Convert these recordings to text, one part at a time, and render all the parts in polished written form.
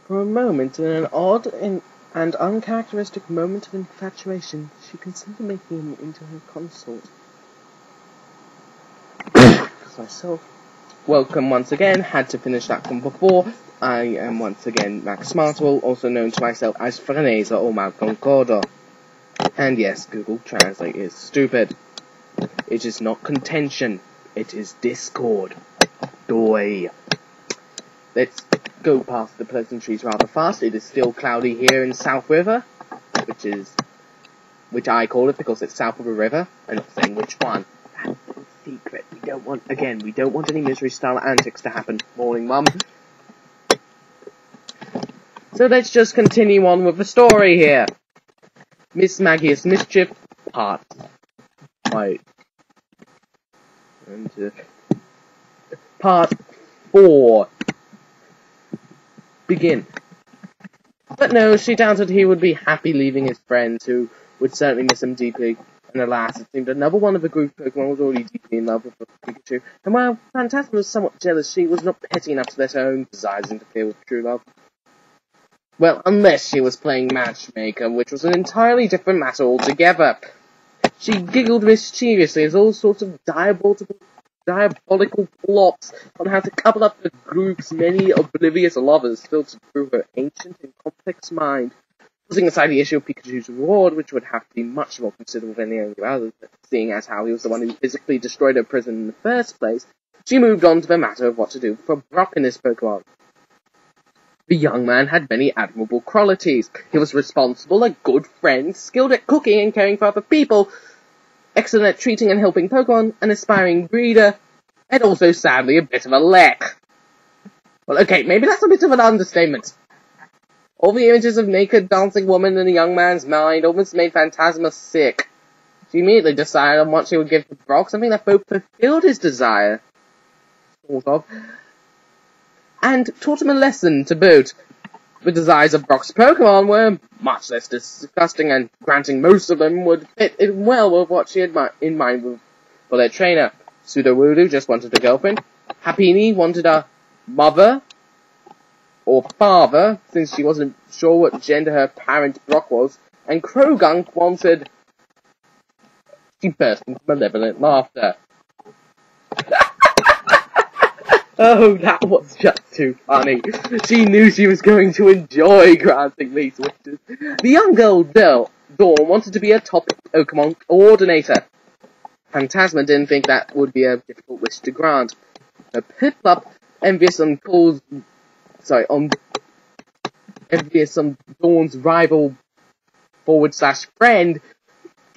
For a moment, in an odd and uncharacteristic moment of infatuation, she considered making him into her consort. Myself. Welcome once again, had to finish that from before. I am once again MaxSmartable, also known to myself as Franesa or Malconcordo. And yes, Google Translate is stupid. It is not contention, it is discord. Doi. Let's go past the pleasantries rather fast. It is still cloudy here in South River, which I call it because it's south of a river. I'm not saying which one. That's a secret. We don't want any misery style antics to happen. Morning, Mum. So let's just continue on with the story here. Mismagius Mischief, part 4. Begin. But no, she doubted he would be happy leaving his friends, who would certainly miss him deeply. And alas, it seemed another one of the group of Pokemon was already deeply in love with Pikachu. And while Phantasma was somewhat jealous, she was not petty enough to let her own desires interfere with true love. Well, unless she was playing matchmaker, which was an entirely different matter altogether. She giggled mischievously as all sorts of diabolical plots on how to couple up the group's many oblivious lovers filtered through her ancient and complex mind. Putting aside the issue of Pikachu's reward, which would have to be much more considerable than any others, seeing as how he was the one who physically destroyed her prison in the first place, she moved on to the matter of what to do for Brock and his Pokemon. The young man had many admirable qualities. He was responsible, a good friend, skilled at cooking and caring for other people, excellent at treating and helping Pokemon, an aspiring breeder, and also, sadly, a bit of a leck. Well, okay, maybe that's a bit of an understatement. All the images of naked dancing woman in the young man's mind almost made Phantasma sick. She immediately decided on what she would give to Brock, something that both fulfilled his desire, sort of, and taught him a lesson to boot. The desires of Brock's Pokemon were much less disgusting, and granting most of them would fit in well with what she had in mind for their trainer. Sudowoodo just wanted a girlfriend. Happini wanted a mother, or father, since she wasn't sure what gender her parent Brock was, and Krogunk wanted... She burst into malevolent laughter. Oh, that was just too funny. She knew she was going to enjoy granting these wishes. The young girl, Dawn, wanted to be a top Pokemon coordinator. Phantasma didn't think that would be a difficult wish to grant. Her Piplup, envious on Dawn's rival /friend,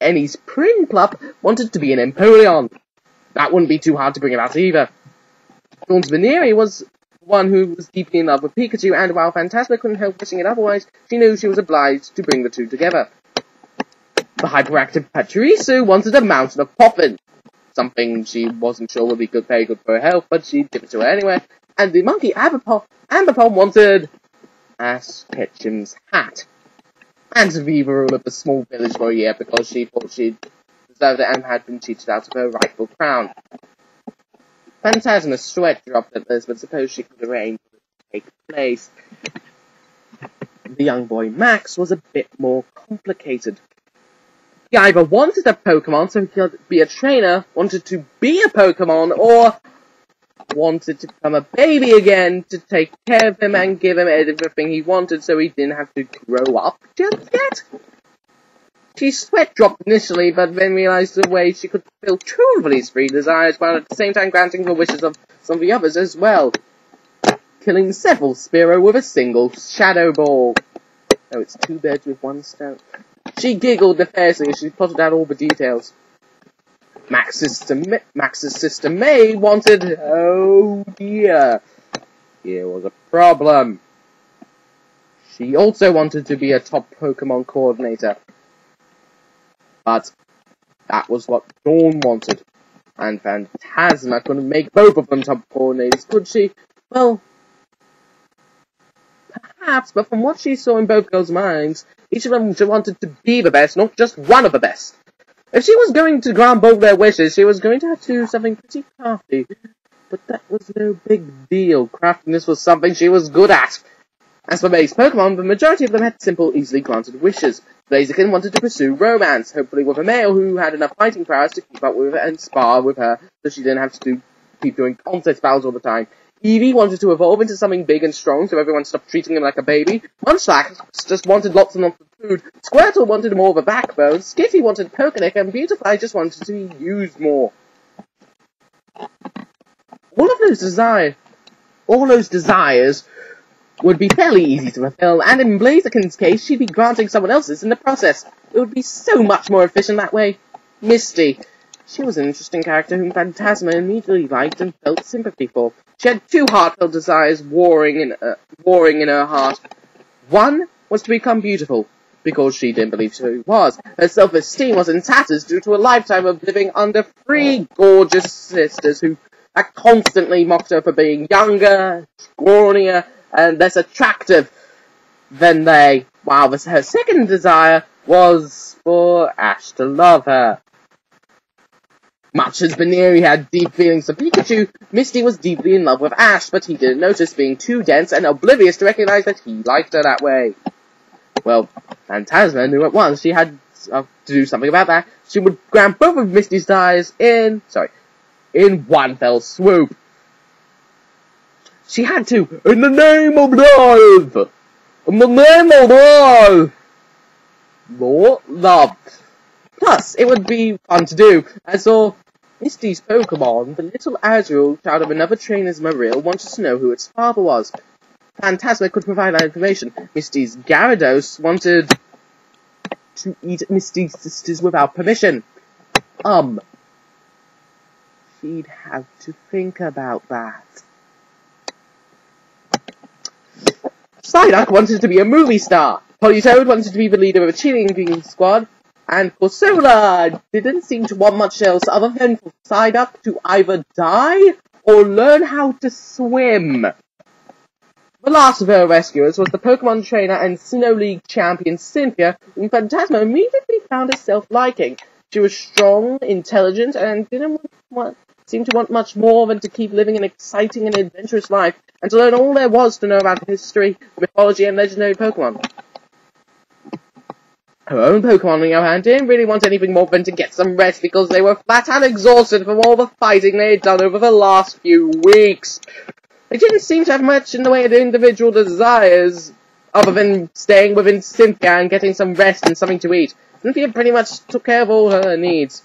Ennie's Prinplup, wanted to be an Empoleon. That wouldn't be too hard to bring about either. Dawn's Veneeri was one who was deeply in love with Pikachu, and while Phantasma couldn't help wishing it otherwise, she knew she was obliged to bring the two together. The hyperactive Pachirisu wanted a mountain of Poffin, something she wasn't sure would be very good for her health, but she'd give it to her anyway. And the monkey Ambipom wanted Ash Ketchum's hat, and to be the ruler of the small village for a year because she thought she'd deserved it and had been cheated out of her rightful crown. Phantasma's sweat dropped at this, but suppose she could arrange for it to take place. The young boy Max was a bit more complicated. He either wanted a Pokemon so he could be a trainer, wanted to be a Pokemon, or wanted to become a baby again to take care of him and give him everything he wanted so he didn't have to grow up just yet. She sweat dropped initially, but then realized the way she could fulfill two of these three desires, while at the same time granting the wishes of some of the others as well. Killing several Spearow with a single Shadow Ball. Oh, it's 2 birds with 1 stone. She giggled nefariously as she plotted out all the details. Max's sister May wanted... Oh dear. Here was a problem. She also wanted to be a top Pokemon coordinator. But that was what Dawn wanted. And Phantasma couldn't make both of them top coordinators, could she? Well, perhaps, but from what she saw in both girls' minds, each of them wanted to be the best, not just one of the best. If she was going to grant both their wishes, she was going to have to do something pretty crafty. But that was no big deal. Craftiness was something she was good at. As for May's Pokemon, the majority of them had simple, easily granted wishes. Blaziken wanted to pursue romance, hopefully with a male who had enough fighting prowess to keep up with her and spar with her, so she didn't have to keep doing contest battles all the time. Eevee wanted to evolve into something big and strong, so everyone stopped treating him like a baby. Munchlax just wanted lots and lots of food. Squirtle wanted more of a backbone. Skitty wanted Pokedex, and Beautifly just wanted to be used more. All those desires would be fairly easy to fulfill, and in Blaziken's case, she'd be granting someone else's in the process. It would be so much more efficient that way. Misty. She was an interesting character whom Phantasma immediately liked and felt sympathy for. She had two heartfelt desires warring in her heart. One was to become beautiful, because she didn't believe she was. Her self-esteem was in tatters due to a lifetime of living under three gorgeous sisters who had constantly mocked her for being younger, scrawnier, and less attractive than they, while her second desire was for Ash to love her. Much as Baneri had deep feelings for Pikachu, Misty was deeply in love with Ash, but he didn't notice being too dense and oblivious to recognize that he liked her that way. Well, Phantasma knew at once she had to do something about that. She would grant both of Misty's desires in one fell swoop. She had to, in the name of love! In the name of love! More love. Plus, it would be fun to do. I saw Misty's Pokemon, the little Azrael, child of another trainer's Marill, wanted to know who its father was. Phantasma could provide that information. Misty's Gyarados wanted to eat Misty's sisters without permission. She'd have to think about that. Psyduck wanted to be a movie star. Politoed wanted to be the leader of a cheerleading squad. And Corsola didn't seem to want much else other than for Psyduck to either die or learn how to swim. The last of her rescuers was the Pokemon trainer and Sinnoh League champion Cynthia, whom Phantasma immediately found herself liking. She was strong, intelligent, and didn't seem to want much more than to keep living an exciting and adventurous life, and to learn all there was to know about history, mythology, and legendary Pokemon. Her own Pokemon, on the other hand, didn't really want anything more than to get some rest because they were flat out exhausted from all the fighting they had done over the last few weeks. They didn't seem to have much in the way of individual desires, other than staying within Cynthia and getting some rest and something to eat. Cynthia pretty much took care of all her needs.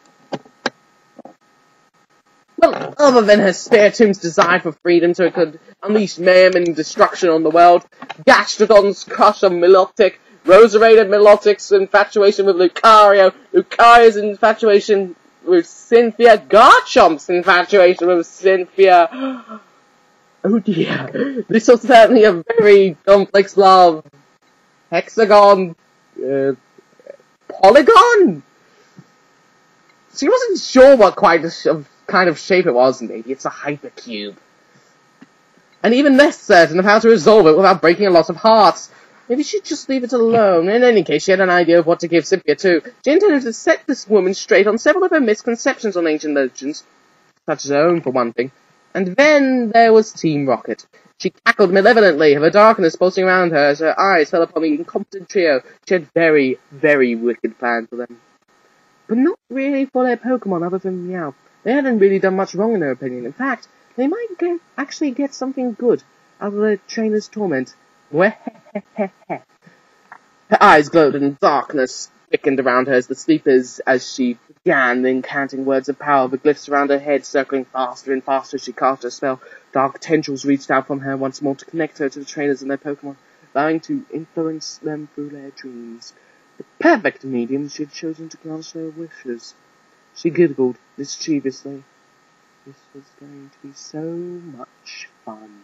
Well, other than her Spiritom's desire for freedom so it could unleash mayhem and destruction on the world, Gastrodon's crush on Milotic, Roserade and Milotic's infatuation with Lucario, Lucario's infatuation with Cynthia, Garchomp's infatuation with Cynthia. Oh dear, this was certainly a very complex love. Hexagon, Polygon? She wasn't sure what kind of shape it was. Maybe it's a hypercube. And even less certain of how to resolve it without breaking a lot of hearts. Maybe she'd just leave it alone. In any case, she had an idea of what to give Cynthia too. She intended to set this woman straight on several of her misconceptions on ancient legends, such as her own for one thing. And then there was Team Rocket. She cackled malevolently, her darkness pulsing around her as her eyes fell upon the incompetent trio. She had very, very wicked plans for them. But not really for their Pokemon other than Meow. They hadn't really done much wrong in her opinion. In fact, they might actually get something good out of their trainer's torment. Her eyes glowed and darkness thickened around her as the sleepers as she began incanting words of power, the glyphs around her head circling faster and faster as she cast her spell. Dark tendrils reached out from her once more to connect her to the trainers and their Pokemon, allowing to influence them through their dreams. The perfect medium she had chosen to grant their wishes. She giggled mischievously. This was going to be so much fun.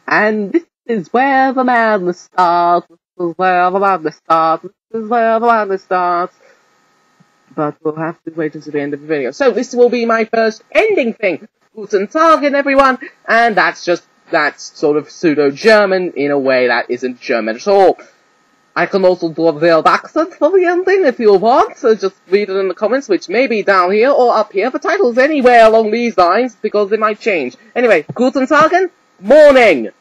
And this is where the madness starts. This is where the madness starts. This is where the madness starts. But we'll have to wait until the end of the video. So this will be my first ending thing. Guten Tag, everyone. And that's sort of pseudo-German in a way that isn't German at all. I can also do a veiled accent for the ending if you want, so just read it in the comments, which may be down here or up here. The title's anywhere along these lines, because it might change. Anyway, Guten Tag, morning!